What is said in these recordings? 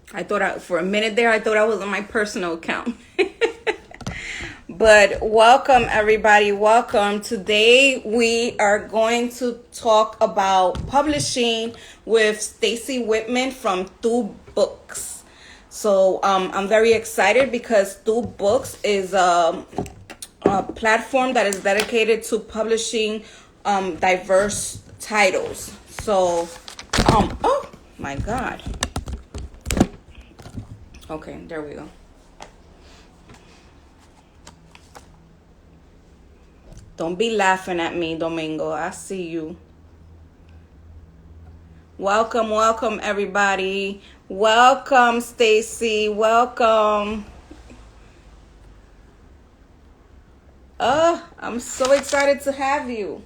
For a minute there, I thought I was on my personal account. But welcome, everybody. Welcome. Today we are going to talk about publishing with Stacey Whitman from Two Books. So I'm very excited because Two Books is a platform that is dedicated to publishing diverse titles. So, oh my God. Okay, there we go. Don't be laughing at me, Domingo. I see you. Welcome, welcome, everybody. Welcome, Stacey. Welcome. I'm so excited to have you.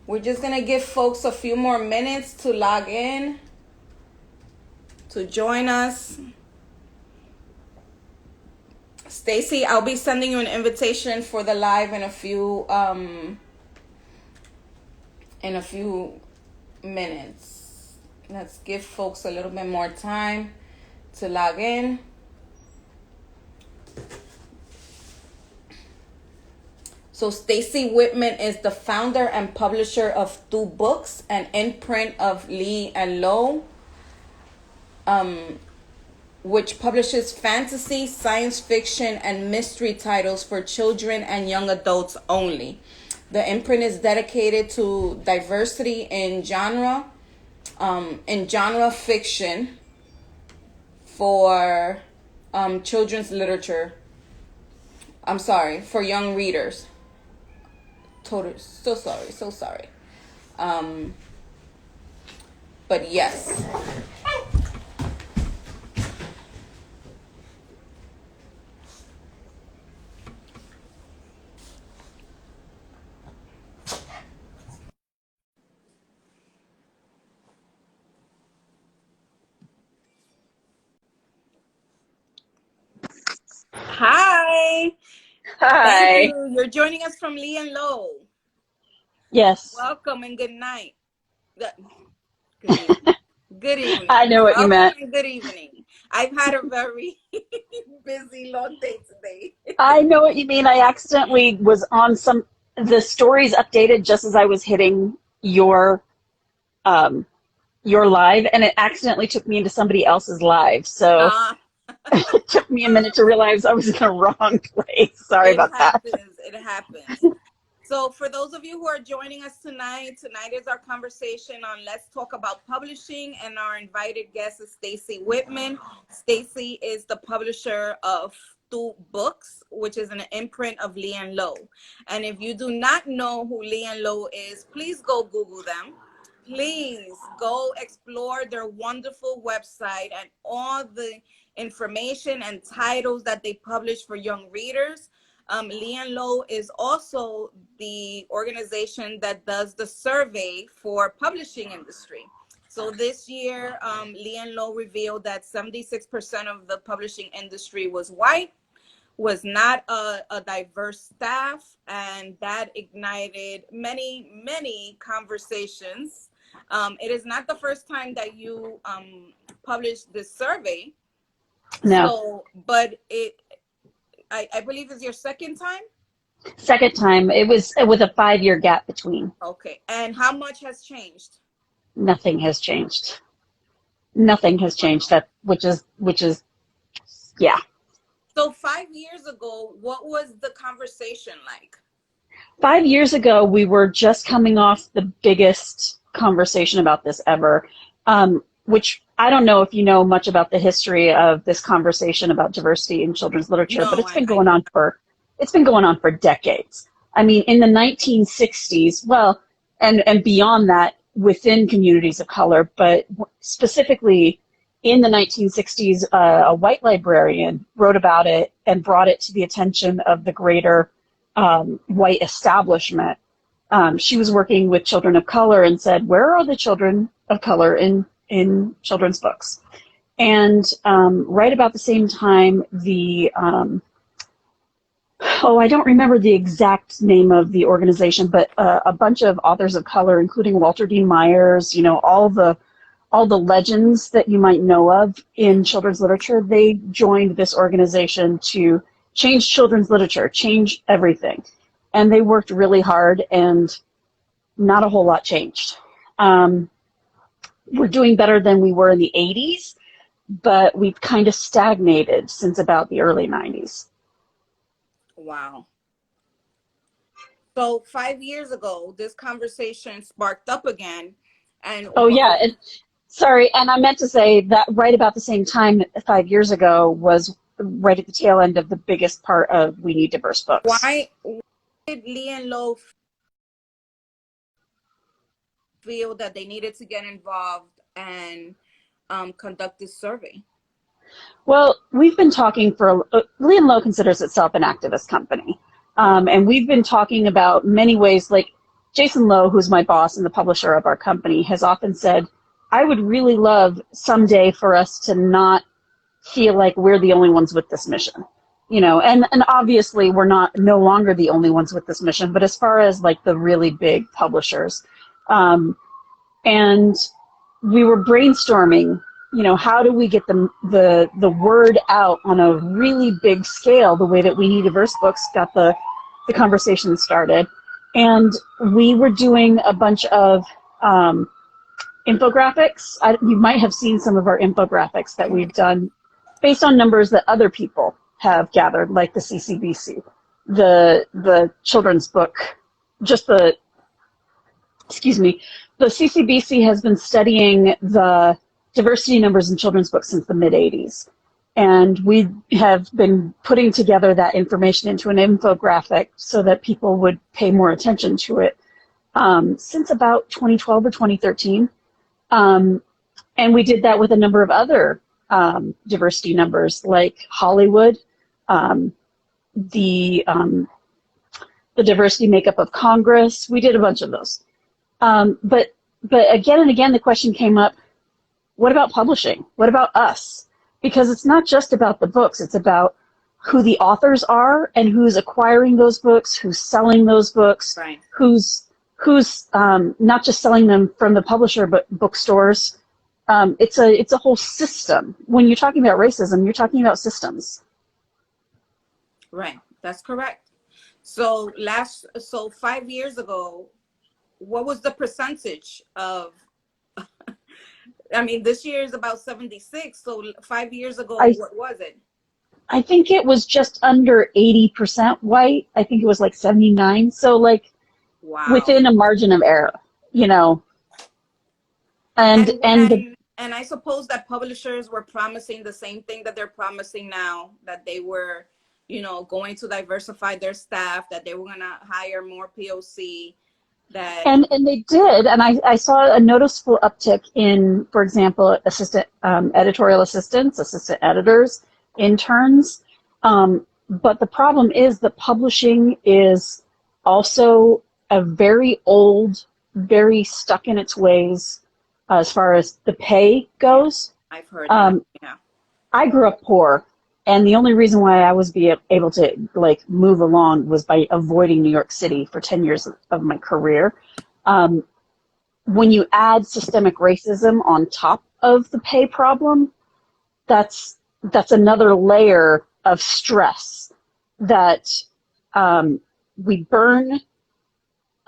We're just going to give folks a few more minutes to log in, to join us. Stacey, I'll be sending you an invitation for the live in a few minutes. Let's give folks a little bit more time to log in. So Stacey Whitman is the founder and publisher of Two Books, an imprint of Lee and Low, which publishes fantasy, science fiction, and mystery titles for children and young adults only. The imprint is dedicated to diversity in genre fiction for children's literature. I'm sorry, for young readers. So sorry. But yes. Hi. Thank Hi. you. You're joining us from Lee and Low. Yes. Welcome and good night. Good evening. Good evening. I know what you Welcome meant. and good evening. I've had a very busy, long day today. I know what you mean. I accidentally was on the stories updated just as I was hitting um, your live, and it accidentally took me into somebody else's live. So Uh, it took me a minute to realize I was in the wrong place. Sorry it about that. happens. It happens. So for those of you who are joining us tonight is our conversation on Let's Talk About Publishing, and our invited guest is Stacey Whitman. Stacey is the publisher of Two Books, which is an imprint of Lee and Low. And if you do not know who Lee and Low is, please go Google them. Please go explore their wonderful website and all the information and titles that they publish for young readers. Lee and Low is also the organization that does the survey for publishing industry. So this year, Lee and Low revealed that 76% of the publishing industry was white, was not a diverse staff, and that ignited many conversations. It is not the first time that you published this survey. No. So, but I believe it's your second time. Second time. It was with a 5-year gap between. Okay. And how much has changed? Nothing has changed. Nothing has changed. Which is yeah. So 5 years ago, what was the conversation like? 5 years ago, we were just coming off the biggest conversation about this ever, which I don't know if you know much about the history of this conversation about diversity in children's literature, but No, it's been I going on for decades. I mean, in the 1960s, well, and beyond that, within communities of color, but specifically in the 1960s, a white librarian wrote about it and brought it to the attention of the greater white establishment. She was working with children of color and said, where are the children of color in children's books? And right about the same time, the oh, I don't remember the exact name of the organization, but a bunch of authors of color, including Walter D. Myers, you know, all the legends that you might know of in children's literature, they joined this organization to change children's literature, change everything. And they worked really hard, and not a whole lot changed. We're doing better than we were in the 80s, but we've kind of stagnated since about the early 90s. Wow. So 5 years ago, this conversation sparked up again. And Oh, what, yeah. And sorry, and I meant to say that right about the same time, 5 years ago, was right at the tail end of the biggest part of We Need Diverse Books. why did Lee and Lowe feel that they needed to get involved and conduct this survey? Well, we've been talking for, Lee and Lowe considers itself an activist company. And we've been talking about many ways, like Jason Lowe, who's my boss and the publisher of our company, has often said, I would really love someday for us to not feel like we're the only ones with this mission. You know, and obviously we're no longer the only ones with this mission, but as far as like the really big publishers, and we were brainstorming, you know, how do we get the word out on a really big scale, the way that We Need Diverse Books got the conversation started. And we were doing a bunch of infographics. You might have seen some of our infographics that we've done based on numbers that other people have gathered, like the CCBC, the children's book, just the, excuse me, the CCBC has been studying the diversity numbers in children's books since the mid-'80s. And we have been putting together that information into an infographic so that people would pay more attention to it since about 2012 or 2013. And we did that with a number of other diversity numbers, like Hollywood, the diversity makeup of Congress. We did a bunch of those. But again and again, the question came up, what about publishing? What about us? Because it's not just about the books. It's about who the authors are and who's acquiring those books, who's selling those books, Right. who's not just selling them from the publisher, but bookstores. It's a whole system. When you're talking about racism, you're talking about systems. Right. That's correct. So 5 years ago, what was the percentage of, I mean, this year is about 76. So 5 years ago, what was it? I think it was just under 80% white. I think it was like 79. So like, wow, within a margin of error, you know. And I suppose that publishers were promising the same thing that they're promising now, that they were, you know, going to diversify their staff, that they were going to hire more POC. And they did, and I saw a noticeable uptick in, for example, assistant editorial assistants, assistant editors, interns. But the problem is that publishing is also a very old, very stuck in its ways as far as the pay goes. I've heard that. Yeah. I grew up poor. And the only reason why I was able to like move along was by avoiding New York City for 10 years of my career. When you add systemic racism on top of the pay problem, that's another layer of stress that we burn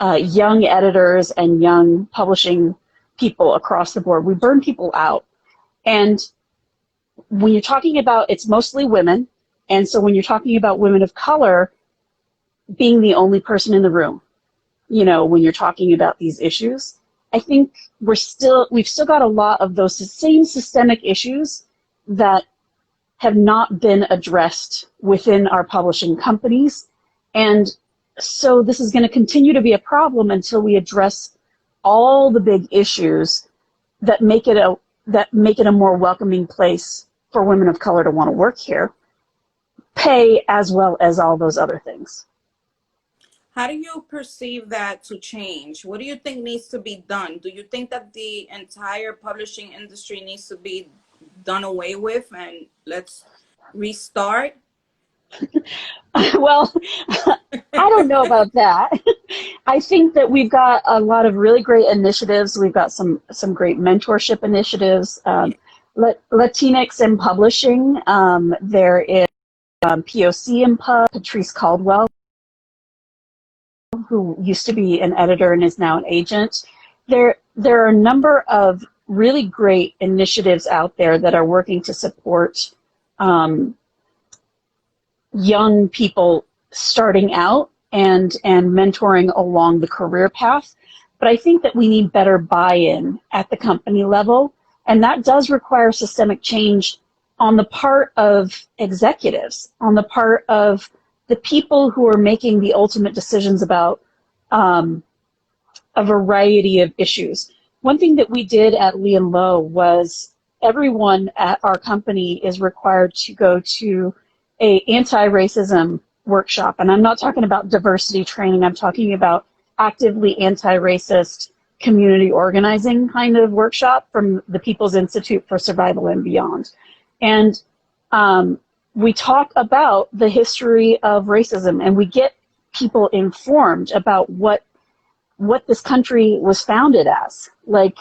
young editors and young publishing people across the board. We burn people out. And when you're talking about, it's mostly women, and so when you're talking about women of color being the only person in the room, you know, when you're talking about these issues, I think we've still got a lot of those same systemic issues that have not been addressed within our publishing companies. And so this is going to continue to be a problem until we address all the big issues that make it a more welcoming place for women of color to want to work here, pay as well as all those other things. How do you perceive that to change? What do you think needs to be done? Do you think that the entire publishing industry needs to be done away with and let's restart? Well, I don't know about that. I think that we've got a lot of really great initiatives. We've got some great mentorship initiatives. Latinx in publishing. There is POC in Pub, Patrice Caldwell, who used to be an editor and is now an agent. There are a number of really great initiatives out there that are working to support young people starting out and mentoring along the career path. But I think that we need better buy-in at the company level, and that does require systemic change on the part of executives, on the part of the people who are making the ultimate decisions about a variety of issues. One thing that we did at Lee and Low was everyone at our company is required to go to a anti-racism workshop. And I'm not talking about diversity training. I'm talking about actively anti-racist community organizing kind of workshop from the People's Institute for Survival and Beyond. And we talk about the history of racism, and we get people informed about what this country was founded as, like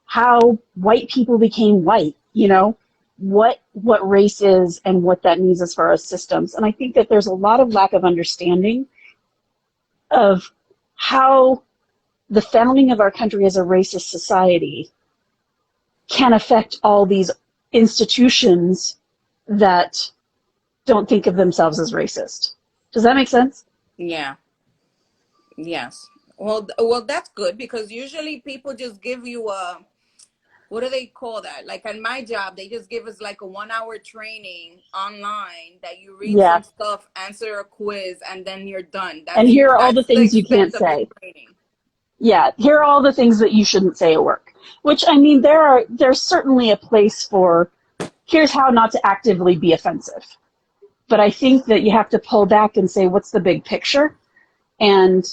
how white people became white, you know, what race is and what that means as far as systems. And I think that there's a lot of lack of understanding of how the founding of our country as a racist society can affect all these institutions that don't think of themselves as racist. Does that make sense? Yeah. Yes. Well, that's good, because usually people just give you a, what do they call that? Like at my job, they just give us like a 1 hour training online that you read Yeah. some stuff, answer a quiz, and then you're done. And That's here are all the that's the things you can't extent of your say. training. Yeah, here are all the things that you shouldn't say at work. Which, I mean, there's certainly a place for, here's how not to actively be offensive. But I think that you have to pull back and say, what's the big picture? And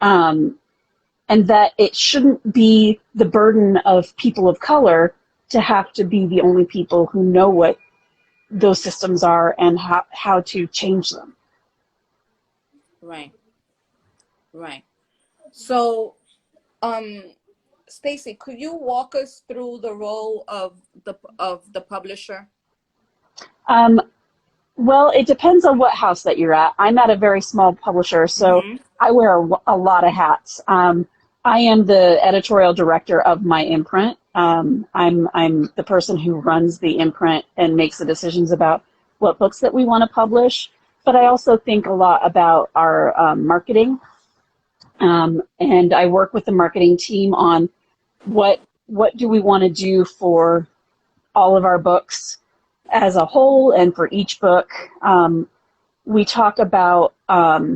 that it shouldn't be the burden of people of color to have to be the only people who know what those systems are and how to change them. Right. Right. So, um, Stacey, could you walk us through the role of the publisher? Um, Well, it depends on what house that you're at. I'm at a very small publisher, so Mm-hmm. I wear a lot of hats. I am the editorial director of my imprint. I'm the person who runs the imprint and makes the decisions about what books that we want to publish. But I also think a lot about our marketing, and I work with the marketing team on what do we want to do for all of our books as a whole and for each book. We talk about, sorry,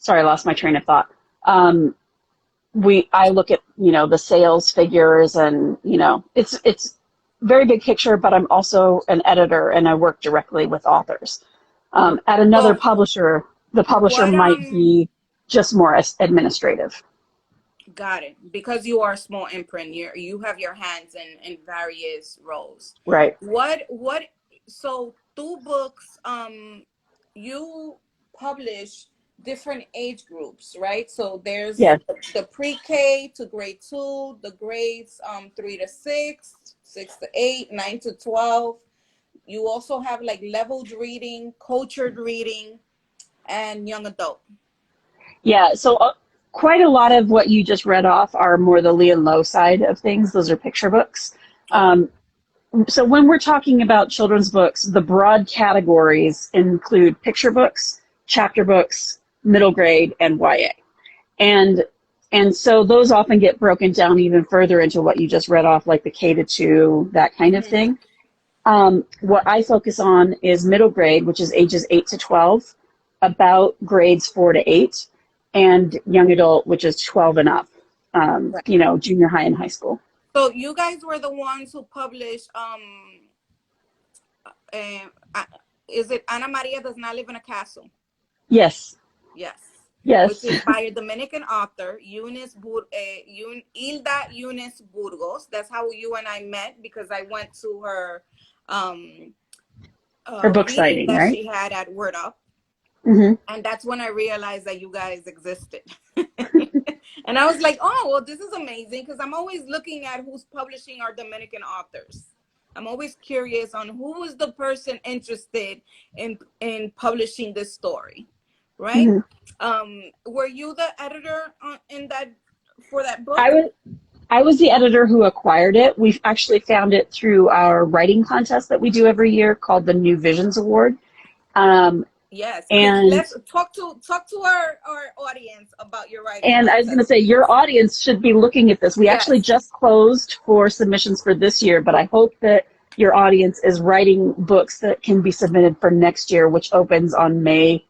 I lost my train of thought. I look at, the sales figures and, it's very big picture, but I'm also an editor and I work directly with authors. At another So, publisher, the publisher what might be just more administrative. got it. Because you are a small imprint, you have your hands in various roles. Right. What so two books, you publish different age groups, right? So there's Yeah. the pre-K to grade 2, the grades 3 to 6, 6 to 8, 9 to 12. You also have like leveled reading, cultured reading, and young adult. Yeah. So quite a lot of what you just read off are more the Lee and Low side of things. Those are picture books. Okay. So when we're talking about children's books, the broad categories include picture books, chapter books, middle grade, and YA. And and so those often get broken down even further into what you just read off, like the K to 2, that kind of Mm-hmm. thing. What I focus on is middle grade, which is ages 8 to 12, about grades 4 to 8, and young adult, which is 12 and up, Right. junior high and high school. So you guys were the ones who published uh, is it Ana Maria Does Not Live in a Castle? Yes, Yes. Which yes. is by a Dominican author, Hilda Eunice Burgos. That's how you and I met, because I went to her um, or book reading signing, that right? she had at Word Up. Mm-hmm. And that's when I realized that you guys existed. And I was like, oh, well, this is amazing, because I'm always looking at who's publishing our Dominican authors. I'm always curious on who was the person interested in publishing this story, right? Mm-hmm. Were you the editor in that for that I book? was I was the editor who acquired it. We've actually found it through our writing contest that we do every year called the New Visions Award. Um, Yes, because and let's talk to our audience about your writing And I was going to contest, say, please. your audience should be looking at this. We actually Yes. just closed for submissions for this year, but I hope that your audience is writing books that can be submitted for next year, which opens on May.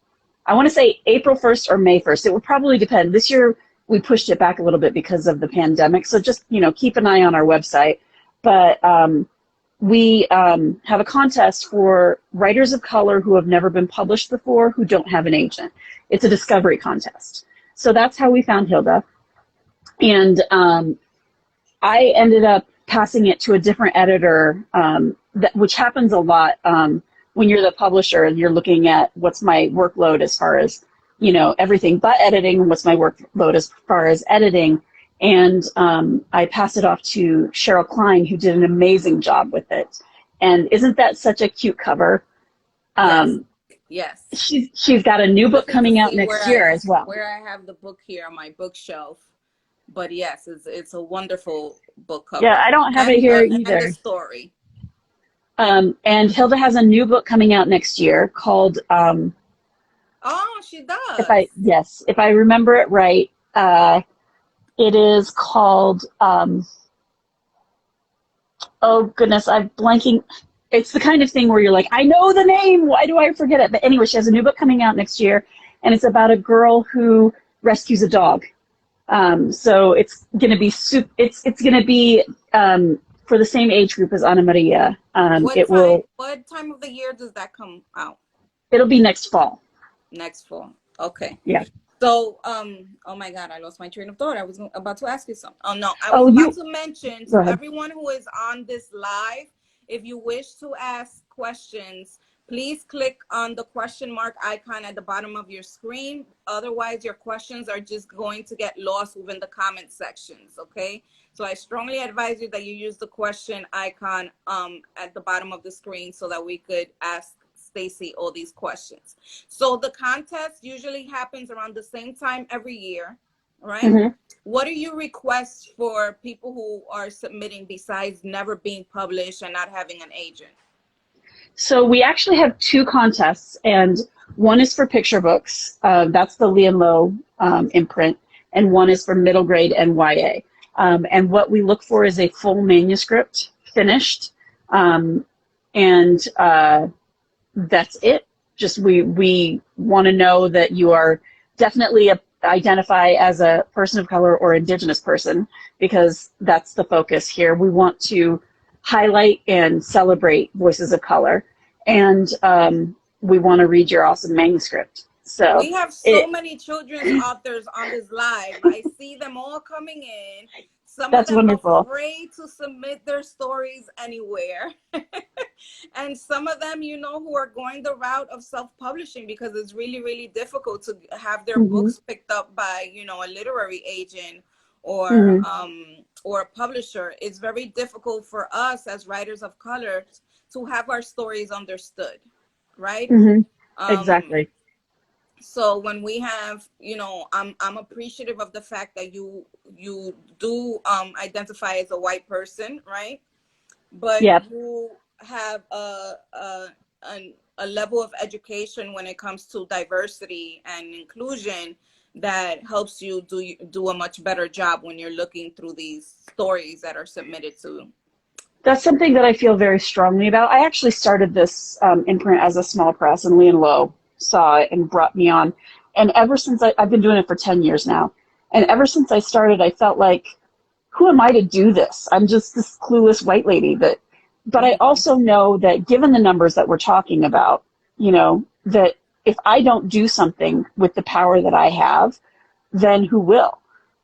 I want to say April 1st or May 1st. It will probably depend. This year, we pushed it back a little bit because of the pandemic. So just, keep an eye on our website. But we have a contest for writers of color who have never been published before, who don't have an agent. It's a discovery contest. So that's how we found Hilda. And I ended up passing it to a different editor, which happens a lot when you're the publisher and you're looking at what's my workload as far as, everything but editing, what's my workload as far as editing. And I passed it off to Cheryl Klein, who did an amazing job with it. And isn't that such a cute cover? Yes. Um, Yes. she's got a new I'm book looking to coming out see next year as well. where I have the book here on my bookshelf. But yes, it's a wonderful book Yeah, cover, I don't have it here and the either. story. And Hilda has a new book coming out next year called, Oh, she does. if I remember it right, it is called, oh goodness, I'm blanking. It's the kind of thing where you're like, I know the name, why do I forget it? But anyway, she has a new book coming out next year, and it's about a girl who rescues a dog. So it's going to be it's going to be for the same age group as Ana Maria. What time of the year does that come out? It'll be next fall. Next fall. Okay. Yeah. So, oh my God, I lost my train of thought. I was about to ask you something. Oh no, I was Oh, about to mention go to ahead. everyone who is on this live, if you wish to ask questions, please click on the question mark icon at the bottom of your screen. Otherwise, your questions are just going to get lost within the comment sections, okay? So I strongly advise you that you use the question icon at the bottom of the screen so that we could ask Stacey all these questions. So the contest usually happens around the same time every year, right? Mm-hmm. What do you request for people who are submitting besides never being published and not having an agent? So we actually have two contests, and one is for picture books. That's the Lee and Low imprint, and one is for middle grade and YA. And what we look for is a full manuscript finished, and that's it. Just we want to know that you are definitely identify as a person of color or indigenous person, because that's the focus here. We want to highlight and celebrate voices of color, and we want to read your awesome manuscript. So we have so many children's authors on this live. I see them all coming in. Some of that's them wonderful. afraid to submit their stories anywhere. And some of them, who are going the route of self-publishing because it's really, really difficult to have their books picked up by, a literary agent or a publisher. It's very difficult for us as writers of color to have our stories understood, right? Exactly. So when we have, I'm appreciative of the fact that you do identify as a white person, right? But you have a level of education when it comes to diversity and inclusion that helps you do a much better job when you're looking through these stories that are submitted to. That's something that I feel very strongly about. I actually started this imprint as a small press, and Lee and Low saw it and brought me on. And ever since I've been doing it for 10 years now. And ever since I started, I felt like, who am I to do this? I'm just this clueless white lady. But I also know that given the numbers that we're talking about, that if I don't do something with the power that I have, then who will?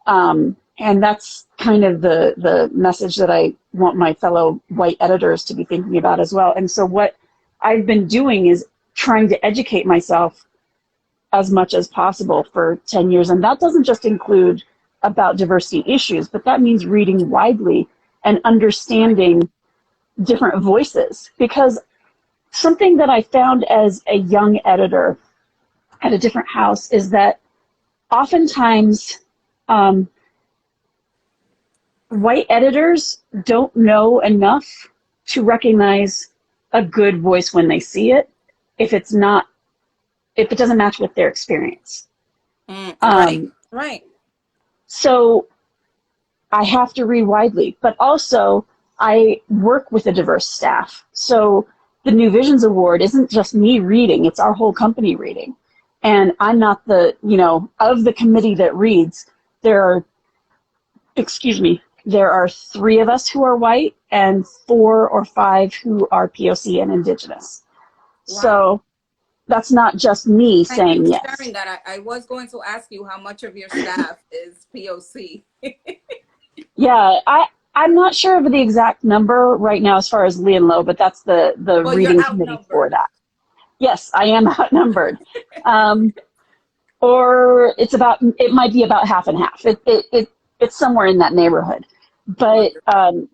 And that's kind of the message that I want my fellow white editors to be thinking about as well. And so what I've been doing is trying to educate myself as much as possible for 10 years. And that doesn't just include about diversity issues, but that means reading widely and understanding different voices. Because something that I found as a young editor at a different house is that oftentimes white editors don't know enough to recognize a good voice when they see it if it doesn't match with their experience. Right. So I have to read widely, but also I work with a diverse staff. So the New Visions Award isn't just me reading, it's our whole company reading. And I'm not of the committee that reads, there are 3 of us who are white and 4 or 5 who are POC and Indigenous. Wow. So that's not just me saying yes. Sharing that, I was going to ask you how much of your staff is POC. Yeah, I'm not sure of the exact number right now as far as Lee and Low, but that's the reading committee for that. Yes, I am outnumbered. Or it might be about half and half. It's somewhere in that neighborhood. But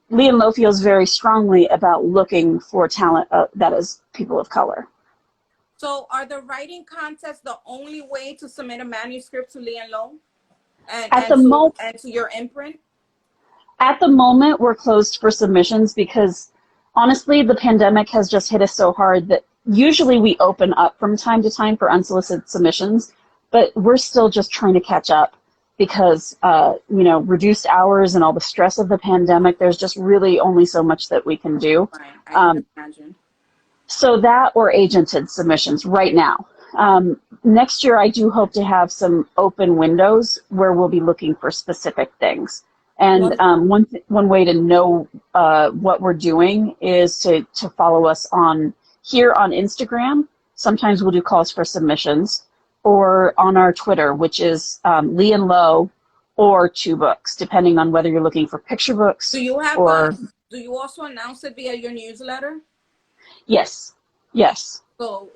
Lee and Low feels very strongly about looking for talent that is people of color. So are the writing contests the only way to submit a manuscript to Lee and Low? And to your imprint? At the moment, we're closed for submissions because, honestly, the pandemic has just hit us so hard that usually we open up from time to time for unsolicited submissions, but we're still just trying to catch up because, reduced hours and all the stress of the pandemic, there's just really only so much that we can do. Right. I can imagine. So that or agented submissions right now. Next year, I do hope to have some open windows where we'll be looking for specific things. And one way to know what we're doing is to follow us here on Instagram. Sometimes we'll do calls for submissions, or on our Twitter, which is Lee and Low or 2 books, depending on whether you're looking for picture books. Do you also announce it via your newsletter? Yes. So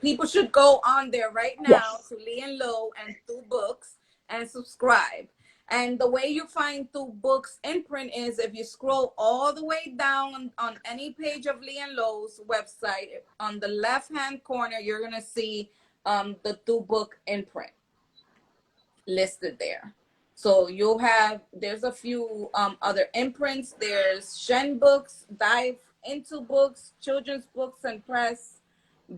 people should go on there right now to Lee and Low and 2 books and subscribe. And the way you find 2 books imprint is if you scroll all the way down on any page of Lee and Low's website, on the left-hand corner, you're going to see the 2 book imprint listed there. So there's a few other imprints. There's Shen Books, Dive Into Books, Children's Books and Press,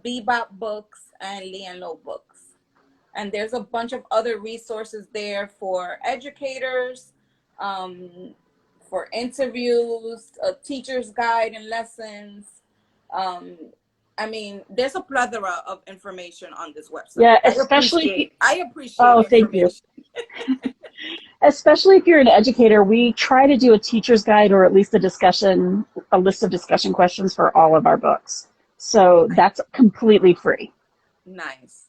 Bebop Books, and Lee and Low Books. And there's a bunch of other resources there for educators, for interviews, a teacher's guide and lessons. There's a plethora of information on this website. Yeah, I appreciate Oh, thank you. Especially if you're an educator, we try to do a teacher's guide or at least a list of discussion questions for all of our books. So that's completely free. Nice.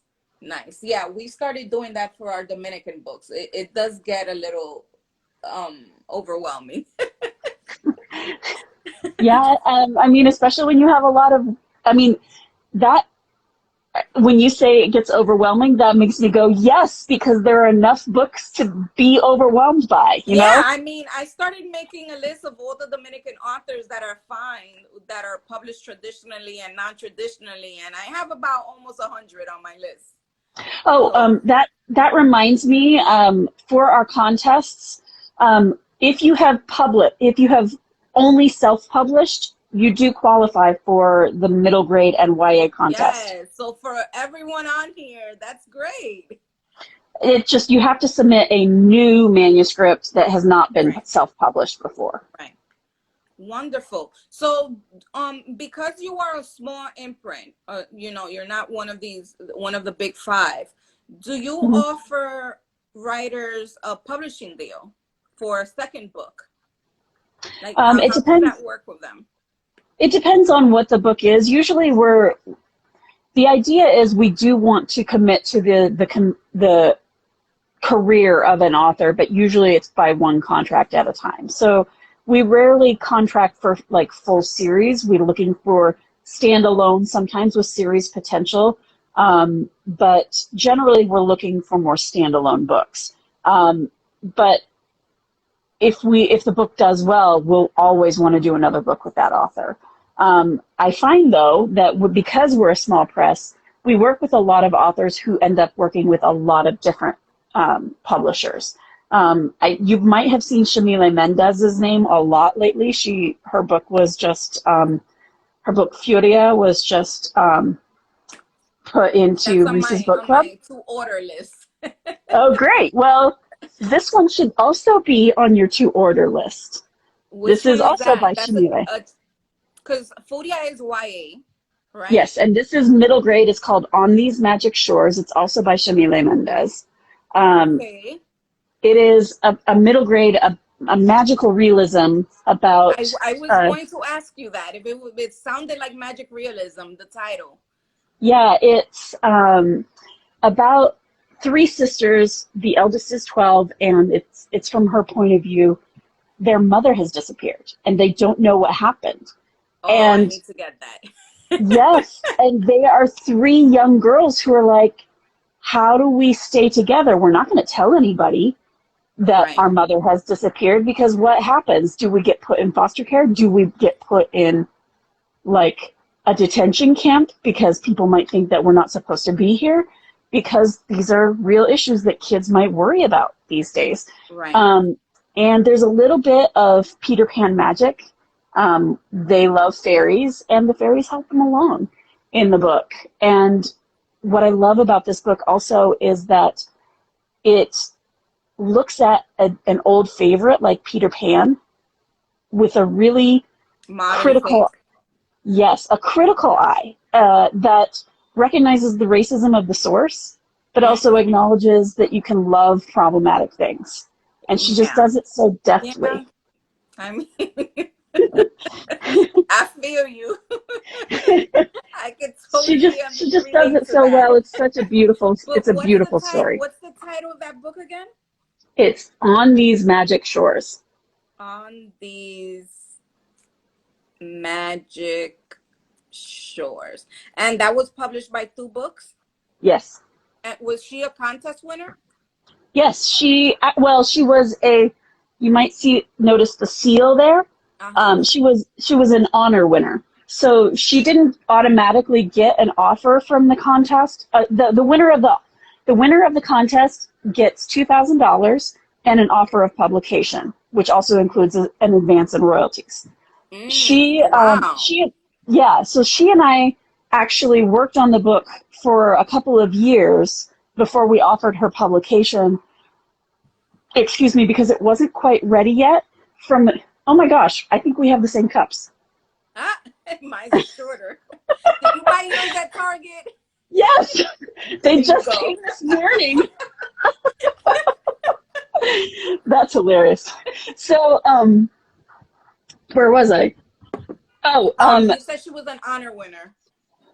Yeah, we started doing that for our Dominican books. It does get a little overwhelming. Yeah, especially when you have a lot of, when you say it gets overwhelming, that makes me go, yes, because there are enough books to be overwhelmed by, you know? I started making a list of all the Dominican authors that are fine, that are published traditionally and non-traditionally, and I have about almost 100 on my list. That reminds me, for our contests, if you have only self-published, you do qualify for the middle grade and YA contest. Yes, so for everyone on here, that's great. You have to submit a new manuscript that has not been self-published before. Right. Wonderful. So, because you are a small imprint, you're not one of the big 5. Do you offer writers a publishing deal for a second book? Like, how does that work with them? It depends on what the book is. Usually the idea is we do want to commit to the career of an author, but usually it's by one contract at a time. So we rarely contract for like full series. We're looking for standalone, sometimes with series potential. But generally, we're looking for more standalone books. But if the book does well, we'll always want to do another book with that author. I find, though, that because we're a small press, we work with a lot of authors who end up working with a lot of different publishers. You might have seen Shamile Mendez's name a lot lately. Her book Furia was just put into That's on Reese's my Book Club. to order list. Oh, great. Well, this one should also be on your to order list. Which This is one is also that? by That's Shamile. because Furia is YA, right? Yes, and this is middle grade. It's called On These Magic Shores. It's also by Shamile Mendez. Okay. It is a middle grade, a magical realism about. I was going to ask you that if it sounded like magic realism, the title. Yeah, it's about three sisters. The eldest is 12, and it's from her point of view. Their mother has disappeared, and they don't know what happened. Oh, And I need to get that. yes, and they are three young girls who are like, how do we stay together? We're not going to tell anybody that Right. our mother has disappeared, because what happens? Do we get put in foster care? Do we get put in like a detention camp because people might think that we're not supposed to be here? Because these are real issues that kids might worry about these days. Right. And there's a little bit of Peter Pan magic. They love fairies, and the fairies help them along in the book. And what I love about this book also is that it looks at an old favorite like Peter Pan with a really Modern critical, faith. yes, a critical eye that recognizes the racism of the source, but also acknowledges that you can love problematic things. And she just does it so deftly. Yeah. I mean, I feel you. I could totally she just does relate it to so that. well. It's such a beautiful, But it's a beautiful story. What's the title of that book again? It's On These Magic Shores. On These Magic Shores. And that was published by Two Books? Yes. And was she a contest winner? Yes, she was you might notice the seal there. She was an honor winner. So she didn't automatically get an offer from the contest. The winner of the contest gets $2,000 and an offer of publication, which also includes an advance in royalties. Wow. So she and I actually worked on the book for a couple of years before we offered her publication. Excuse me, because it wasn't quite ready yet. Oh my gosh, I think we have the same cups. Ah, mine's shorter. Did you buy yours at Target? Yes, they just came this morning. That's hilarious. So, where was I? Oh, you said she was an honor winner.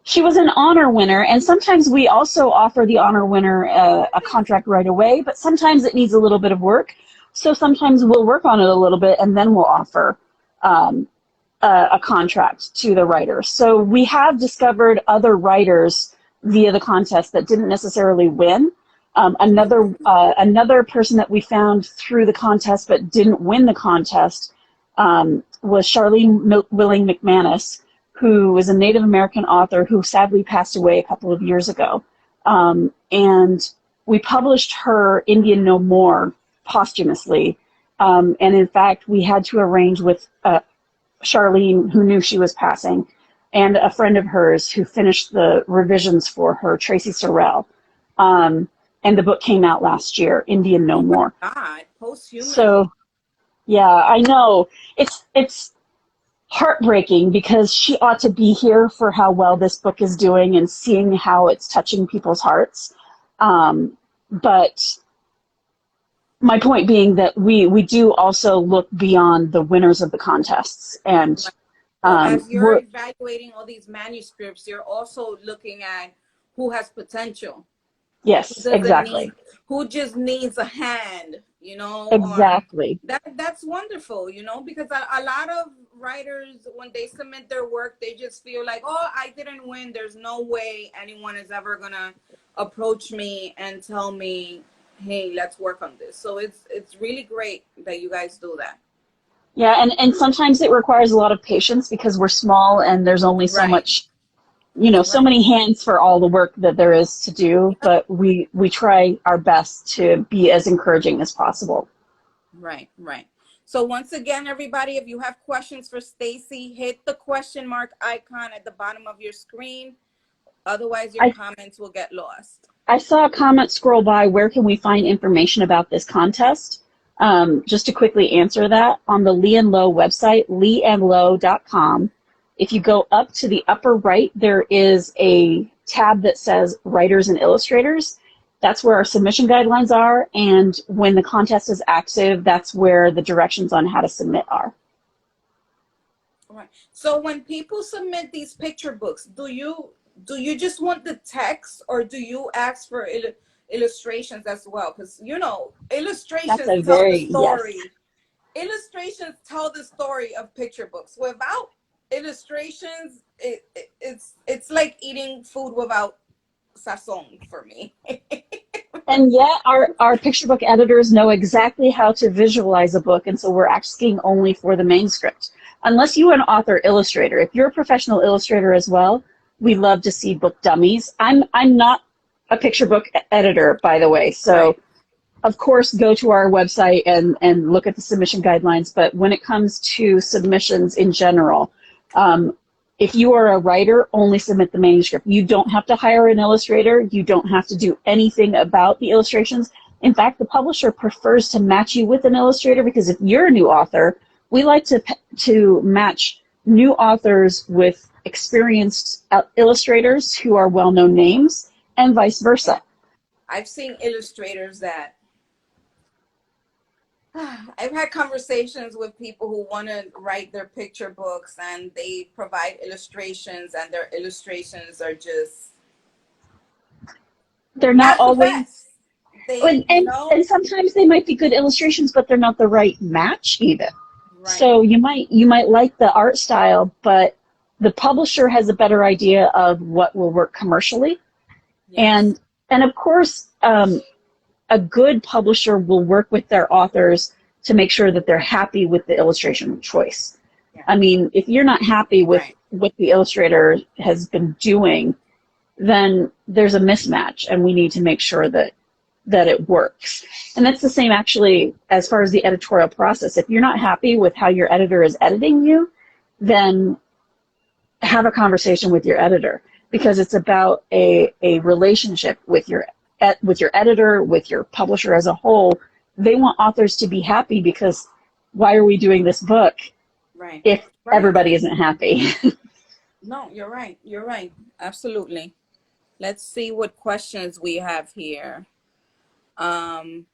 She was an honor winner, and sometimes we also offer the honor winner a contract right away, but sometimes it needs a little bit of work. So sometimes we'll work on it a little bit, and then we'll offer a contract to the writer. So we have discovered other writers via the contest that didn't necessarily win. Another person that we found through the contest but didn't win the contest was Charlene Willing McManus, who is a Native American author who sadly passed away a couple of years ago. And we published her Indian No More posthumously. And in fact, we had to arrange with Charlene, who knew she was passing, and a friend of hers who finished the revisions for her, Tracy Sorrell. And the book came out last year, Indian No More. God, posthumously. So, yeah, I know. It's heartbreaking because she ought to be here for how well this book is doing and seeing how it's touching people's hearts. But my point being that we do also look beyond the winners of the contests. And as you're evaluating all these manuscripts, you're also looking at who has potential. Yes, exactly. Who just needs a hand you know, or Exactly. that's wonderful, you know, because a lot of writers, when they submit their work, they just feel like, oh, I didn't win. There's no way anyone is ever gonna approach me and tell me, hey, let's work on this. So it's really great that you guys do that. Yeah, and sometimes it requires a lot of patience because we're small and there's only so Right, much, you know, so right. many hands for all the work that there is to do, Yep. but we try our best to be as encouraging as possible. Right, right. So once again, everybody, if you have questions for Stacey, hit the question mark icon at the bottom of your screen. Otherwise, your I comments will get lost. I saw a comment scroll by, where can we find information about this contest? Just to quickly answer that, on the Lee and Low website, leeandlow.com, if you go up to the upper right, there is a tab that says Writers and Illustrators. That's where our submission guidelines are, and when the contest is active, that's where the directions on how to submit are. Right. So when people submit these picture books, do you just want the text, or do you ask for illustrations as well? Because you know, That's illustrations a tell the very, yes. story. Illustrations tell the story of picture books. Without illustrations, it's like eating food without sazon for me. And yet our picture book editors know exactly how to visualize a book, and so we're asking only for the manuscript. Unless you are an author illustrator. If you're a professional illustrator as well, we love to see book dummies. I'm not a picture book editor, by the way, so Right. of course go to our website and look at the submission guidelines, but when it comes to submissions in general, if you are a writer, only submit the manuscript. You don't have to hire an illustrator. You don't have to do anything about the illustrations. In fact, the publisher prefers to match you with an illustrator, because if you're a new author, we like to match new authors with experienced illustrators who are well-known names, and vice Yeah. versa. I've seen illustrators that I've had conversations with people who want to write their picture books, and they provide illustrations, and their illustrations are just They're not not the always, best. They, and, and, and sometimes they might be good illustrations, but they're not the right match even. right. So you might like the art style, but the publisher has a better idea of what will work commercially. Yes. And of course, a good publisher will work with their authors to make sure that they're happy with the illustration choice. Yeah. I mean, if you're not happy with Right. what the illustrator has been doing, then there's a mismatch, and we need to make sure that it works. And that's the same actually as far as the editorial process. If you're not happy with how your editor is editing you, then have a conversation with your editor, because it's about a relationship with your editor, with your publisher as a whole. They want authors to be happy, because why are we doing this book Right. if Right. everybody isn't happy? No, you're right. You're right. Absolutely. Let's see what questions we have here. Um,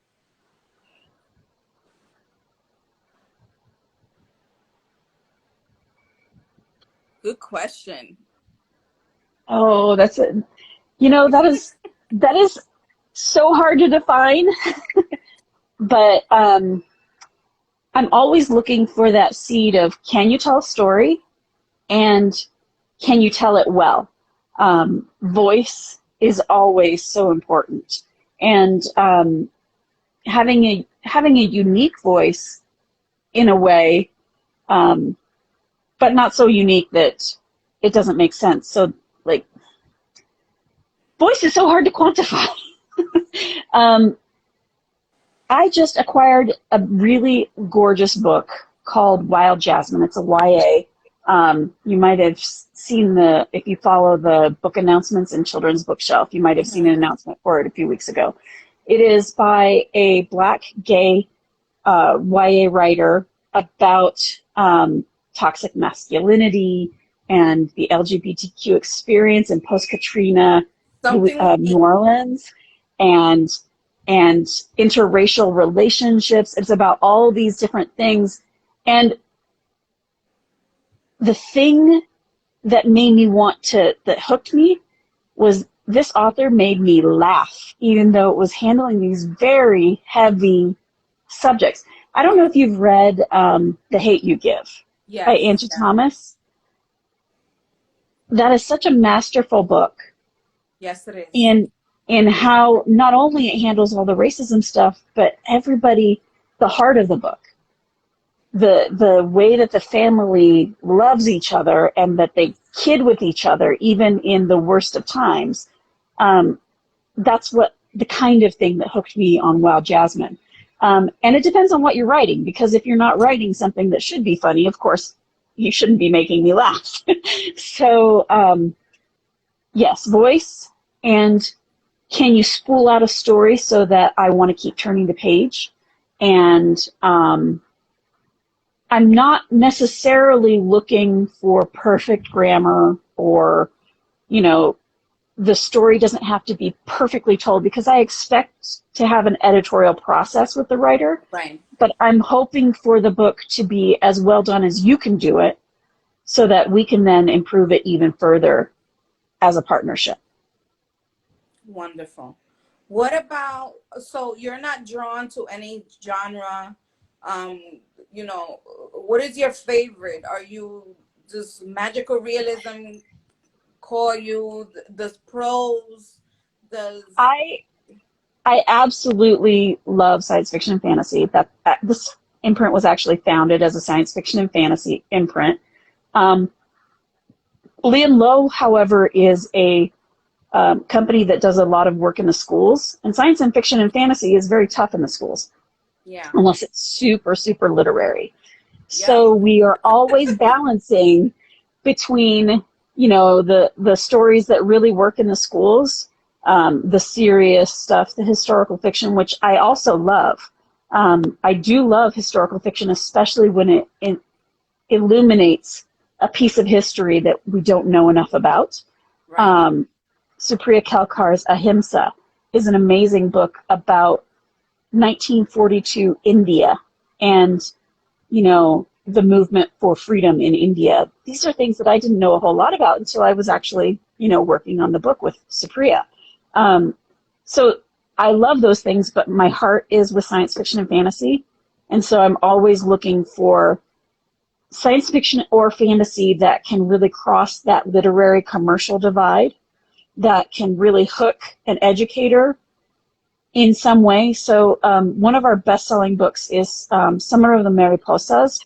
Good question. Oh, that's it. That is so hard to define, but I'm always looking for that seed of, can you tell a story, and can you tell it well? Voice is always so important, and having a unique voice in a way, but not so unique that it doesn't make sense. So, like, voice is so hard to quantify. um, I just acquired a really gorgeous book called Wild Jasmine. It's a YA. You might have seen if you follow the book announcements in Children's Bookshelf, you might have seen an Mhm. announcement for it a few weeks ago. It is by a Black gay YA writer about toxic masculinity and the LGBTQ experience in post-Katrina Something. New Orleans, and and interracial relationships. It's about all these different things. And the thing that that hooked me, was this author made me laugh, even though it was handling these very heavy subjects. I don't know if you've read The Hate U Give by Yes. Angie Yeah. Thomas. That is such a masterful book Yes, it is. in how not only it handles all the racism stuff, but everybody, the heart of the book, the way that the family loves each other and that they kid with each other even in the worst of times. That's what the kind of thing that hooked me on Wild Jasmine. And it depends on what you're writing, because if you're not writing something that should be funny, of course, you shouldn't be making me laugh. So, yes, voice, and can you spool out a story so that I want to keep turning the page? And I'm not necessarily looking for perfect grammar or, you know, the story doesn't have to be perfectly told, because I expect to have an editorial process with the writer. Right. But I'm hoping for the book to be as well done as you can do it, so that we can then improve it even further as a partnership. Wonderful. What about, so you're not drawn to any genre? Um, what is your favorite? Are you, does magical realism call you? Does prose? Does I absolutely love science fiction and fantasy. That this imprint was actually founded as a science fiction and fantasy imprint. Um, Liam Lowe, however, is a company that does a lot of work in the schools, and science and fiction and fantasy is very tough in the schools, yeah, unless it's super, super literary. yep, So we are always balancing between, the stories that really work in the schools, the serious stuff, the historical fiction, which I also love. I do love historical fiction, especially when it illuminates a piece of history that we don't know enough about. right. Um, Supriya Kalkar's Ahimsa is an amazing book about 1942 India and, the movement for freedom in India. These are things that I didn't know a whole lot about until I was actually, working on the book with Supriya. So I love those things, but my heart is with science fiction and fantasy. And so I'm always looking for science fiction or fantasy that can really cross that literary commercial divide, that can really hook an educator in some way. So one of our best-selling books is Summer of the Mariposas,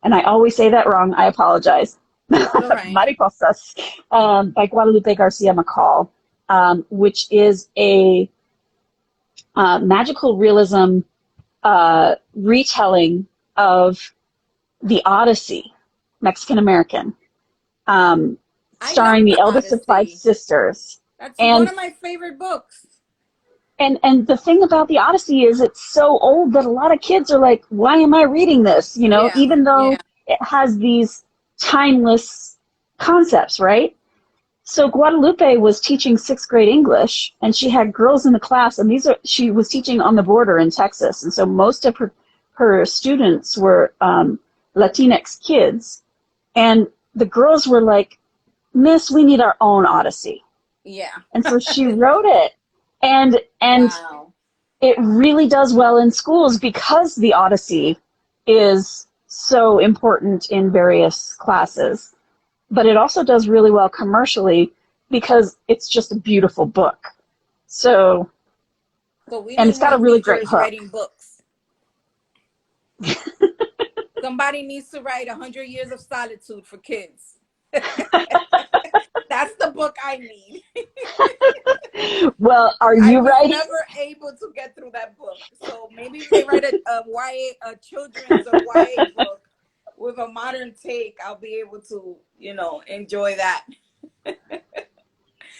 and I always say that wrong. I apologize. It's all right. Mariposas, by Guadalupe Garcia McCall, which is a magical realism retelling of the Odyssey, Mexican American, I love starring the the eldest of five Odyssey. sisters. That's one And of my favorite books. and the thing about the Odyssey is it's so old that a lot of kids are like, why am I reading this? Yeah, Even though yeah, it has these timeless concepts, right? So Guadalupe was teaching sixth grade English, and she had girls in the class, and she was teaching on the border in Texas, and so most of her students were Latinx kids, and the girls were like, Miss, we need our own Odyssey. yeah. And so she wrote it, and Wow. it really does well in schools because the Odyssey is so important in various classes. But it also does really well commercially because it's just a beautiful book. So, So we and need it's got more a really great teachers hook. writing books. Somebody needs to write 100 Years of Solitude for kids. That's the book I need. Well, are I you was writing? never able to get through that book. So maybe if they write a YA, a children's or YA book with a modern take, I'll be able to, enjoy that.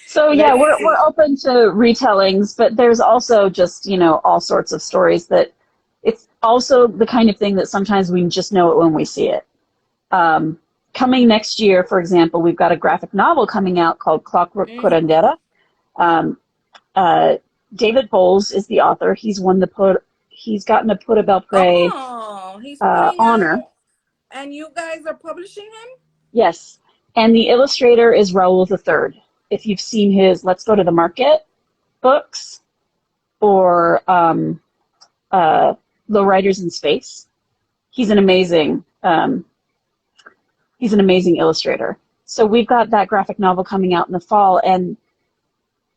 So yeah, Let's we're see. open to retellings, but there's also just, all sorts of stories that it's also the kind of thing that sometimes we just know it when we see it. Coming next year, for example, we've got a graphic novel coming out called Clockwork Curandera. Um, David Bowles is the author. He's gotten a Prix Belpré Oh, he's putting honor. out, and you guys are publishing him? Yes, and the illustrator is Raoul III. If you've seen his Let's Go to the Market books, or Lowriders in Space. He's an amazing illustrator. So we've got that graphic novel coming out in the fall, and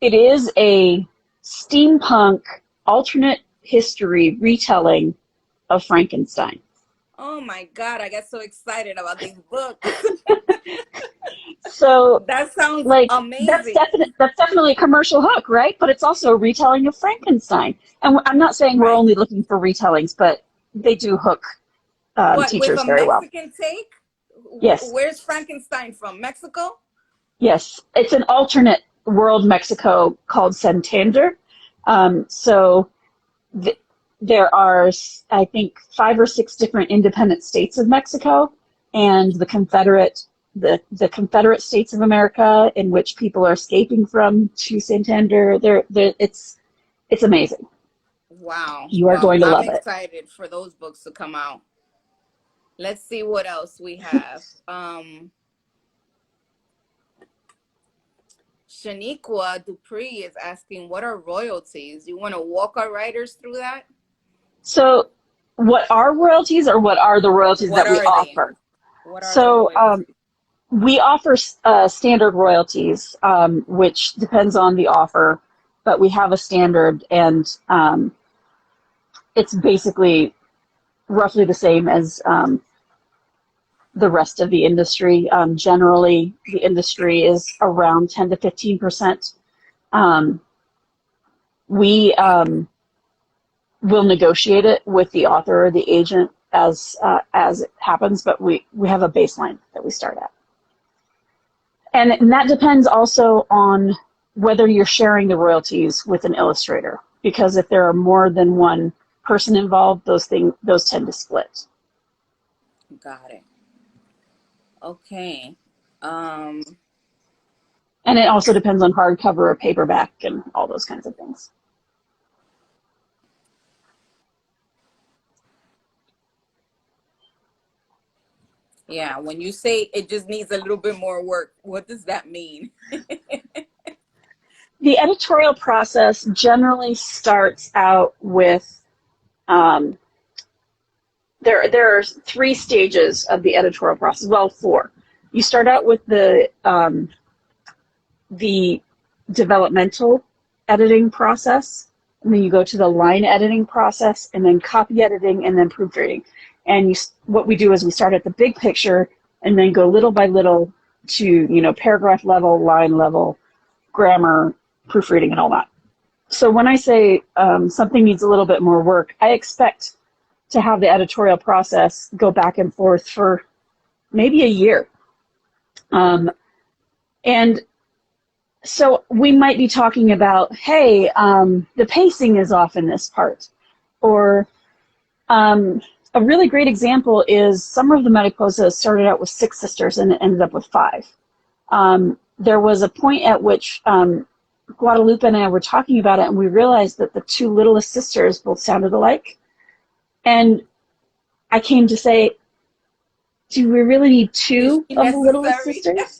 it is a steampunk alternate history retelling of Frankenstein. Oh my God, I get so excited about these books. So, That sounds like, amazing. that's definitely a commercial hook, right? But it's also a retelling of Frankenstein. And I'm not saying we're Right. only looking for retellings, but they do hook What, with a teachers very well. Mexican take? Yes, Where's Frankenstein from? Mexico? yes. It's an alternate world Mexico called Santander. So th- there are, I think, 5 or 6 different independent states of Mexico, and the Confederate States of America, in which people are escaping from, to Santander. It's amazing. Wow. You are Well, going to I'm love it. excited for those books to come out. Let's see what else we have. Shaniqua Dupree is asking, what are royalties? You want to walk our writers through that? So, what are royalties, or what are the royalties What that we are they? offer? What are the So, royalties? we offer standard royalties, which depends on the offer, but we have a standard, and it's basically roughly the same as the rest of the industry. Generally, the industry is around 10 to 15%. Um, we will negotiate it with the author or the agent as it happens, but we have a baseline that we start at. And that depends also on whether you're sharing the royalties with an illustrator, because if there are more than one person involved, those tend to split. Got it. Okay. Um, And it also depends on hardcover or paperback and all those kinds of things. yeah, when you say it just needs a little bit more work, what does that mean? The editorial process generally starts out with there are 3 stages of the editorial process. Well, 4. You start out with the developmental editing process, and then you go to the line editing process, and then copy editing, and then proofreading. And what we do is we start at the big picture and then go little by little to paragraph level, line level, grammar, proofreading, and all that. So when I say something needs a little bit more work, I expect to have the editorial process go back and forth for maybe a year. And so we might be talking about, hey, the pacing is off in this part. Or a really great example is Summer of the Mariposa started out with 6 sisters and it ended up with 5. There was a point at which Guadalupe and I were talking about it, and we realized that the 2 littlest sisters both sounded alike. And I came to say, do we really need Is 2 she of the littlest necessary? sisters?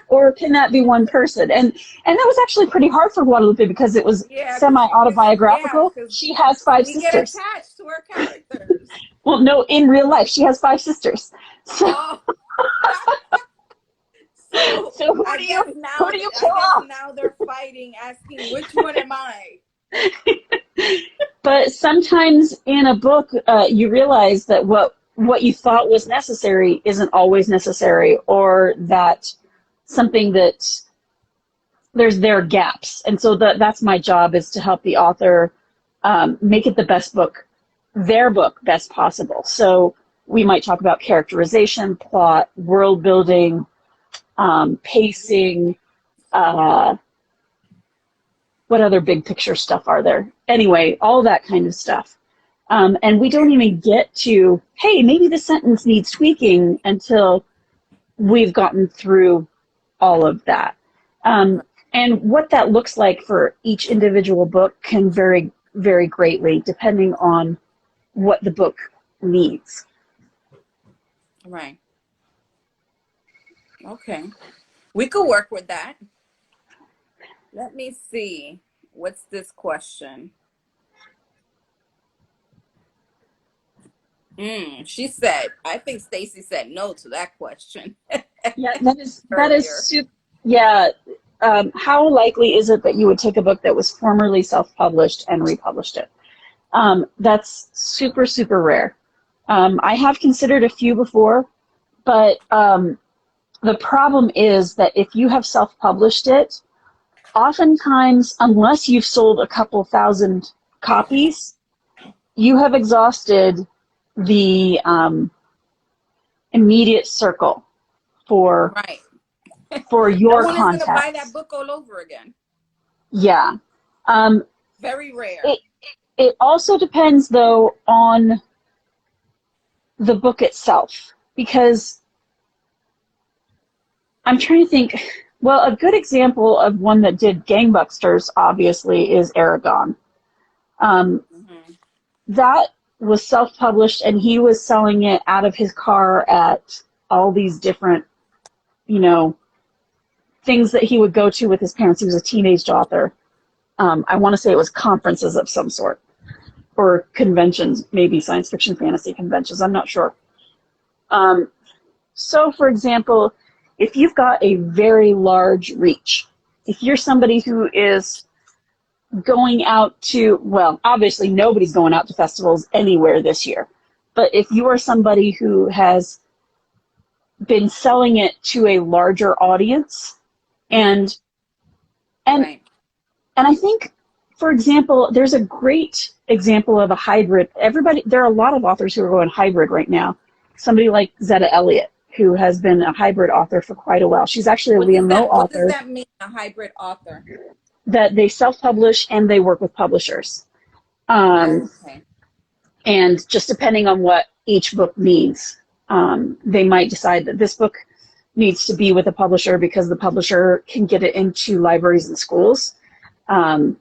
Or can that be one person? And that was actually pretty hard for Guadalupe because it was Yeah, semi-autobiographical. because She has 5 we get sisters. attached to our characters. Well, no, in real life, she has 5 sisters. So, Oh, so so I guess who now, do you kill off? now they're fighting, asking which one am I? But sometimes in a book, you realize that what you thought was necessary isn't always necessary, or that something that there are gaps. And so that's my job, is to help the author make it their book best possible. So we might talk about characterization, plot, world building, pacing, what other big picture stuff are there? Anyway, all that kind of stuff. And we don't even get to, hey, maybe the sentence needs tweaking, until we've gotten through all of that. And what that looks like for each individual book can vary very greatly depending on what the book needs. Right. Okay. We could work with that. Let me see. What's this question? She said, I think Stacey said no to that question Yeah, that is earlier. super. Yeah. How likely is it that you would take a book that was formerly self-published and republished it? That's super, super rare. I have considered a few before, but the problem is that if you have self-published it, oftentimes, unless you've sold a couple thousand copies, you have exhausted the immediate circle for Right. No your one is going to buy that contacts. book all over again. Yeah. Um, Very rare. it it also depends though on the book itself because I'm trying to think. Well, a good example of one that did gangbusters, obviously, is Aragon. Um, Hmm. that was self-published, and he was selling it out of his car at all these different, you know, things that he would go to with his parents. He was a teenage author. I want to say it was conferences of some sort or conventions, maybe science fiction fantasy conventions. I'm not sure. Um, so, for example, if you've got a very large reach, if you're somebody who is going out to, well, obviously nobody's going out to festivals anywhere this year, but if you are somebody who has been selling it to a larger audience, Mm, and and right. and I think, for example, there's a great example of a hybrid. There are a lot of authors who are going hybrid right now. Somebody like Zetta Elliott, who has been a hybrid author for quite a while. She's actually a Liam Mo What does author that mean, a hybrid author? that they self-publish and they work with publishers. Um, Okay. and just depending on what each book needs, they might decide that this book needs to be with a publisher because the publisher can get it into libraries and schools, and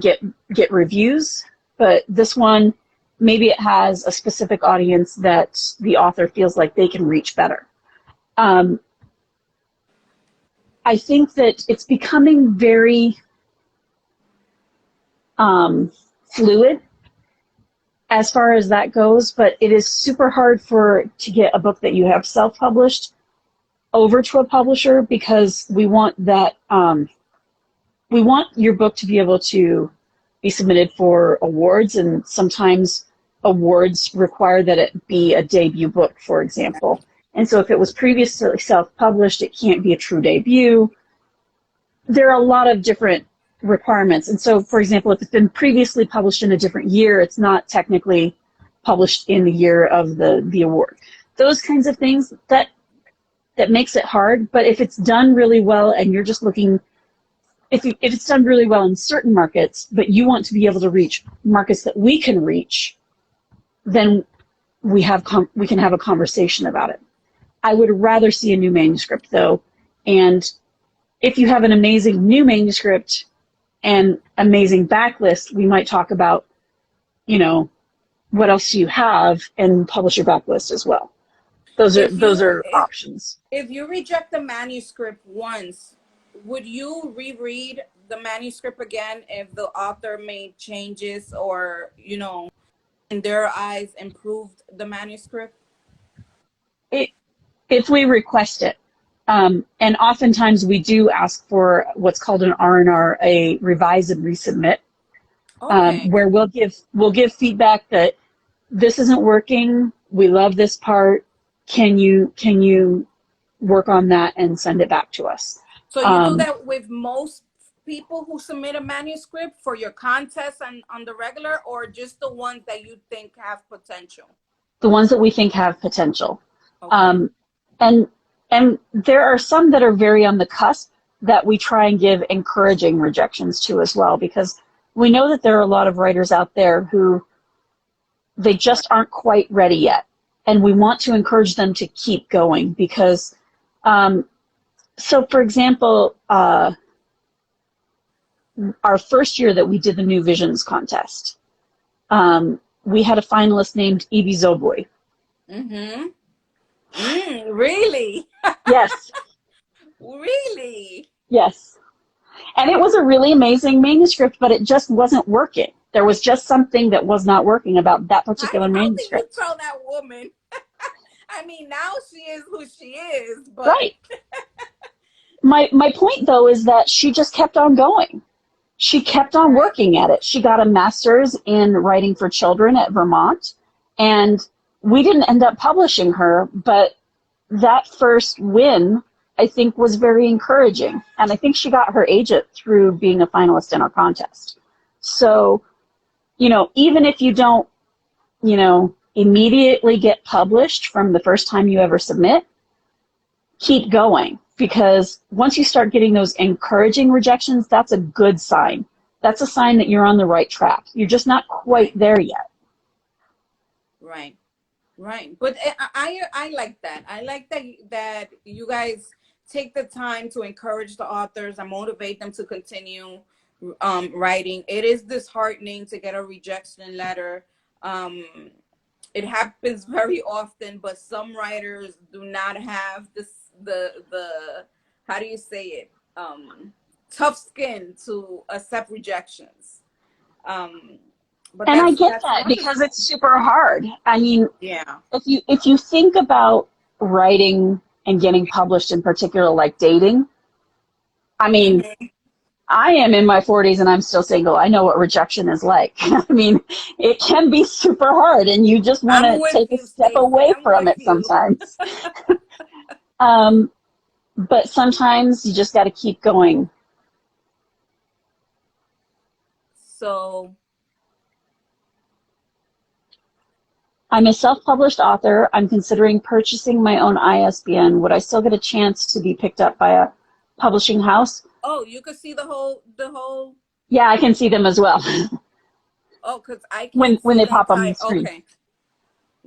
get reviews. But this one, maybe it has a specific audience that the author feels like they can reach better. Um, I think that it's becoming very fluid as far as that goes, but it is super hard to get a book that you have self-published over to a publisher because we want your book to be able to be submitted for awards, and sometimes awards require that it be a debut book, for example. And so if it was previously self-published, it can't be a true debut. There are a lot of different requirements. And so, for example, if it's been previously published in a different year, it's not technically published in the year of the award. Those kinds of things, that makes it hard. But if it's done really well and you're just looking, if it's done really well in certain markets, but you want to be able to reach markets that we can reach, then we can have a conversation about it. I would rather see a new manuscript, though, and if you have an amazing new manuscript and amazing backlist, we might talk about, what else do you have, and publish your backlist as well. Those are If those you are options. if you reject the manuscript once, would you reread the manuscript again if the author made changes or, in their eyes, improved the manuscript? It, if we request it, and oftentimes we do ask for what's called an R&R, a revise and resubmit, Okay. where we'll give feedback that this isn't working. We love this part. Can you work on that and send it back to us? So you do Um, that with most people who submit a manuscript for your contest and on the regular, or just the ones that you think have potential? the ones that we think have potential. Okay. Um, and and there are some that are very on the cusp that we try and give encouraging rejections to as well, because we know that there are a lot of writers out there who they Right. just aren't quite ready yet, and we want to encourage them to keep going because. So, for example, our first year that we did the New Visions contest, we had a finalist named Evie Zoboy. Mm-hmm. Really? Yes, Really? yes. And it was a really amazing manuscript, but it just wasn't working. There was just something that was not working about that particular How did you manuscript. tell that woman? I mean, now she is who she is, but Right. My point though is that she just kept on going. She kept on right, working at it. She got a master's in writing for children at Vermont, and we didn't end up publishing her, but that first win, I think, was very encouraging. And I think she got her agent through being a finalist in our contest. So, even if you don't, immediately get published from the first time you ever submit, keep going. Because once you start getting those encouraging rejections, that's a good sign. That's a sign that you're on the right track. You're just not quite right, there yet. right, right. But I like that. I like that you guys take the time to encourage the authors and motivate them to continue writing. It is disheartening to get a rejection letter. Um, it happens very often, but some writers do not have the how do you say it, tough skin to accept rejections. um but And I get that's that because wonderful. it's super hard. I mean, Yeah. if you think about writing and getting published in particular, like dating, I mean, Hmm. I am in my 40s and I'm still single. I know what rejection is like. I mean, it can be super hard and you just want I'm to with take a you, step Stacey. away I'm from with it you. sometimes. Um, but sometimes you just got to keep going. So I'm a self-published author. I'm considering purchasing my own ISBN. Would I still get a chance to be picked up by a publishing house? oh, you could see the whole. Yeah, I can see them as well Oh, because I when can't when see they the pop on entire. the screen. Okay,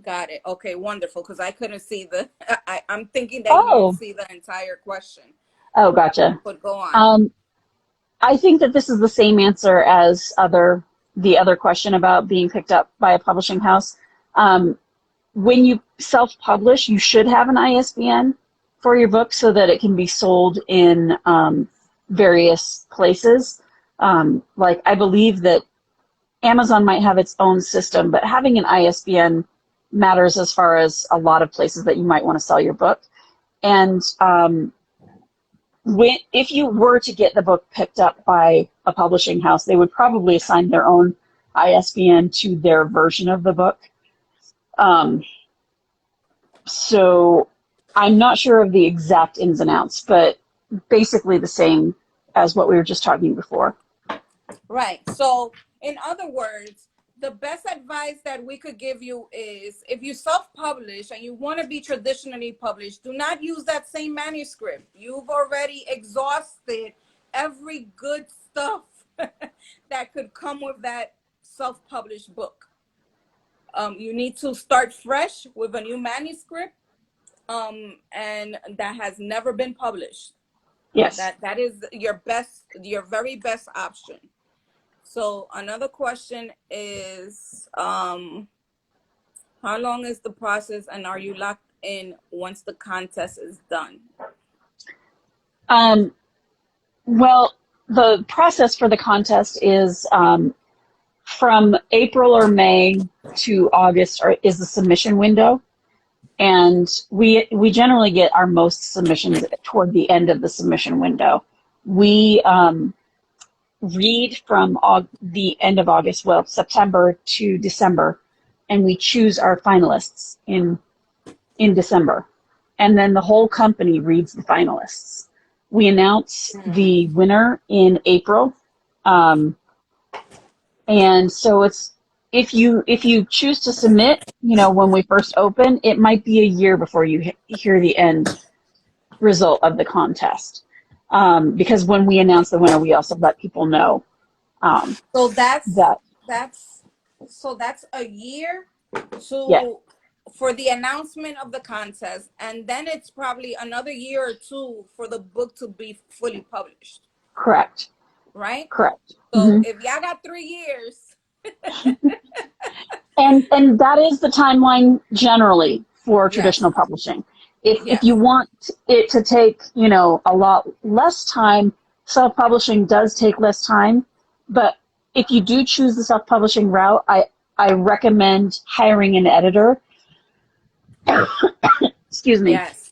got it. Okay, wonderful, because I couldn't see the I'm thinking that you didn't Oh, see the entire question, oh, gotcha. but go on. Um, I think that this is the same answer as the other question about being picked up by a publishing house. Um, when you self-publish, you should have an ISBN for your book so that it can be sold in various places. Like I believe that Amazon might have its own system, but having an ISBN matters as far as a lot of places that you might want to sell your book. And if you were to get the book picked up by a publishing house, they would probably assign their own ISBN to their version of the book. Um, so I'm not sure of the exact ins and outs, but basically the same as what we were just talking before. Right. So, in other words, the best advice that we could give you is if you self publish and you want to be traditionally published, do not use that same manuscript. You've already exhausted every good stuff that could come with that self published book. You need to start fresh with a new manuscript, and that has never been published. Yes. That is your very best option. So another question is, how long is the process and are you locked in once the contest is done? Um, well, the process for the contest is from April or May to August is the submission window. And we generally get our most submissions toward the end of the submission window. We read from the end of August, well, September to December, and we choose our finalists in December. And then the whole company reads the finalists. We announce the winner in April. And so if you choose to submit, when we first open, it might be a year before you hear the end result of the contest. Because when we announce the winner, we also let people know So that's that, that's that's a year yeah, to for the announcement of the contest, and then it's probably another year or two for the book to be fully published, correct, right? correct. So Hmm. if y'all got 3 years, And that is the timeline generally for yes, traditional publishing. If you yes, want it to take, a lot less time, self-publishing does take less time, but if you do choose the self-publishing route, I recommend hiring an editor. Excuse me. Yes.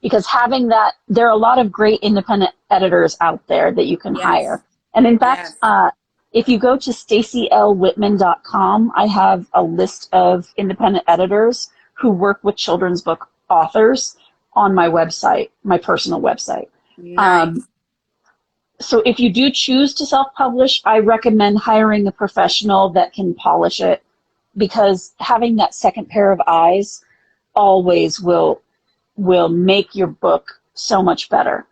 Because having that, there are a lot of great independent editors out there that you can Yes. hire. And in fact, Yes. if you go to stacyLwhitman.com, I have a list of independent editors who work with children's book authors on my website, my personal website. Nice. So if you do choose to self-publish, I recommend hiring a professional that can polish it, because having that second pair of eyes always will make your book so much better.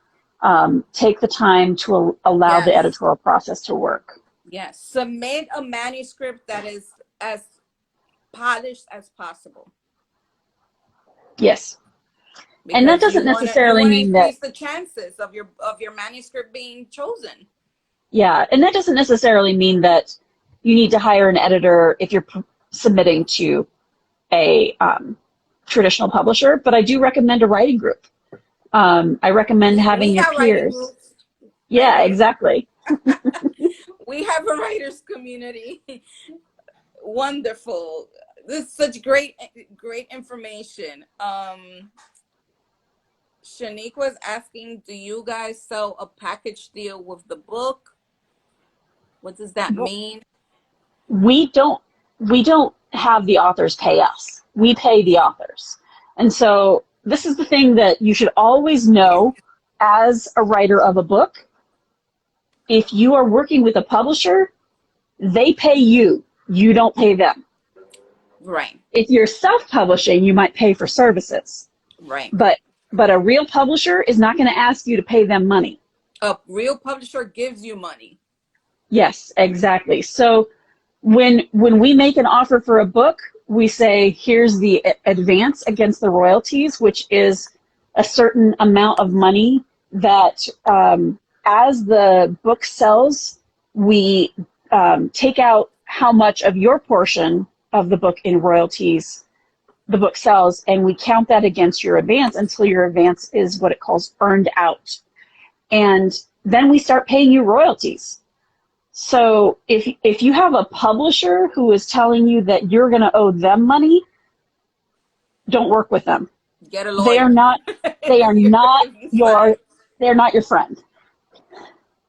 Take the time to allow the Yes. editorial process to work. Yes. Submit a manuscript that is as polished as possible. Yes. And that Because doesn't you necessarily want to mean that, increase the chances of your manuscript being chosen. yeah, and that doesn't necessarily mean that you need to hire an editor if you're submitting to a traditional publisher, but I do recommend a writing group. I recommend having We your have writing peers. groups, Yeah, right? exactly. We have a writers community. Wonderful. This is such great information. Shanique was asking, do you guys sell a package deal with the book? What does that mean? We don't have the authors pay us. We pay the authors. And so this is the thing that you should always know as a writer of a book. If you are working with a publisher, they pay you. You don't pay them. Right. If you're self-publishing, you might pay for services. Right. But a real publisher is not going to ask you to pay them money. A real publisher gives you money. Yes, exactly. So when we make an offer for a book, we say, here's the advance against the royalties, which is a certain amount of money that as the book sells, we take out how much of your portion of the book in royalties the book sells, and we count that against your advance until your advance is what it calls earned out. And then we start paying you royalties. So if you have a publisher who is telling you that you're going to owe them money, don't work with them. Get a lawyer. They are not your friend.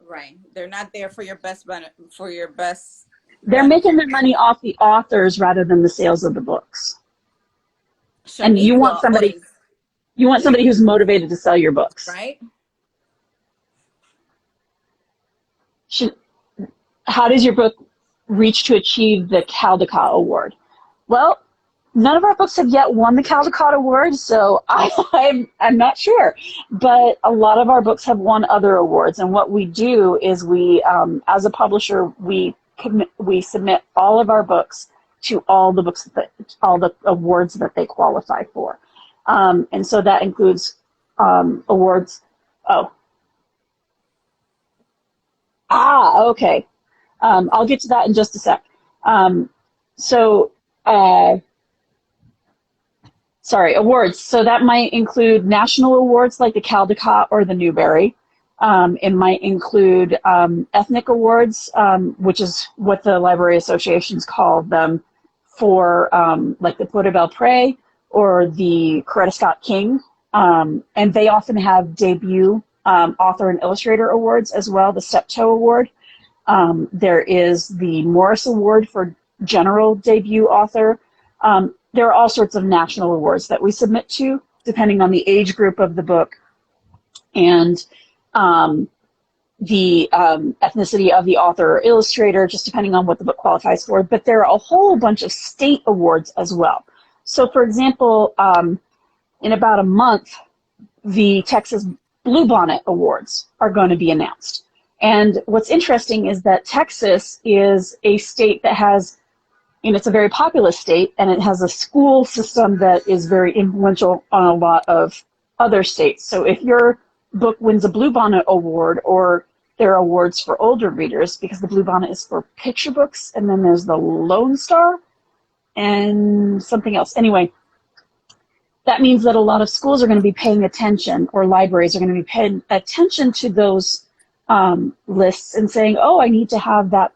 Right. They're not there for your best for your best. They're making their money off the authors rather than the sales of the books. And you want somebody who's motivated to sell your books. Right. How does your book reach to achieve the Caldecott Award? Well, none of our books have yet won the Caldecott Award, so I'm not sure. But a lot of our books have won other awards, and what we do is we, as a publisher, we submit all of our books to all the awards that they qualify for, and so that includes awards. Okay. I'll get to that in just a sec. Awards. So that might include national awards like the Caldecott or the Newbery. It might include ethnic awards, which is what the library associations call them, for like the Prix de Belpré or the Coretta Scott King. And they often have debut author and illustrator awards as well, the Steptoe Award. There is the Morris Award for general debut author. There are all sorts of national awards that we submit to, depending on the age group of the book and the ethnicity of the author or illustrator, just depending on what the book qualifies for. But there are a whole bunch of state awards as well. So, for example, in about a month, the Texas Bluebonnet Awards are going to be announced. And what's interesting is that Texas is a state that has, it's a very populous state, and it has a school system that is very influential on a lot of other states. So if your book wins a Bluebonnet Award, or there are awards for older readers, because the Bluebonnet is for picture books, and then there's the Lone Star and something else. Anyway, that means that a lot of schools are going to be paying attention, or libraries are going to be paying attention to those lists and saying, oh, I need to have that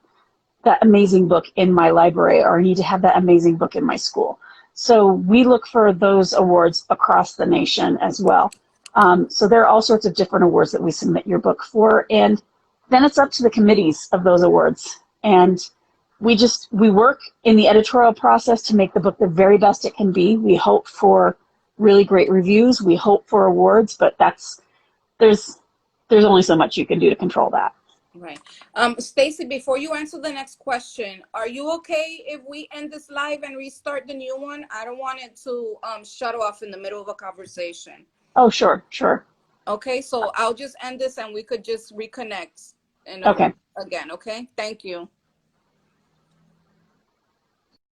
that amazing book in my library, or I need to have that amazing book in my school. So we look for those awards across the nation as well. So there are all sorts of different awards that we submit your book for, and then it's up to the committees of those awards. And we work in the editorial process to make the book the very best it can be. We hope for really great reviews. We hope for awards, but there's only so much you can do to control that. Right. Stacey, before you answer the next question, are you okay if we end this live and restart the new one? I don't want it to shut off in the middle of a conversation. Oh, sure, sure. Okay, so I'll just end this and we could just reconnect and Okay. again, okay? Thank you.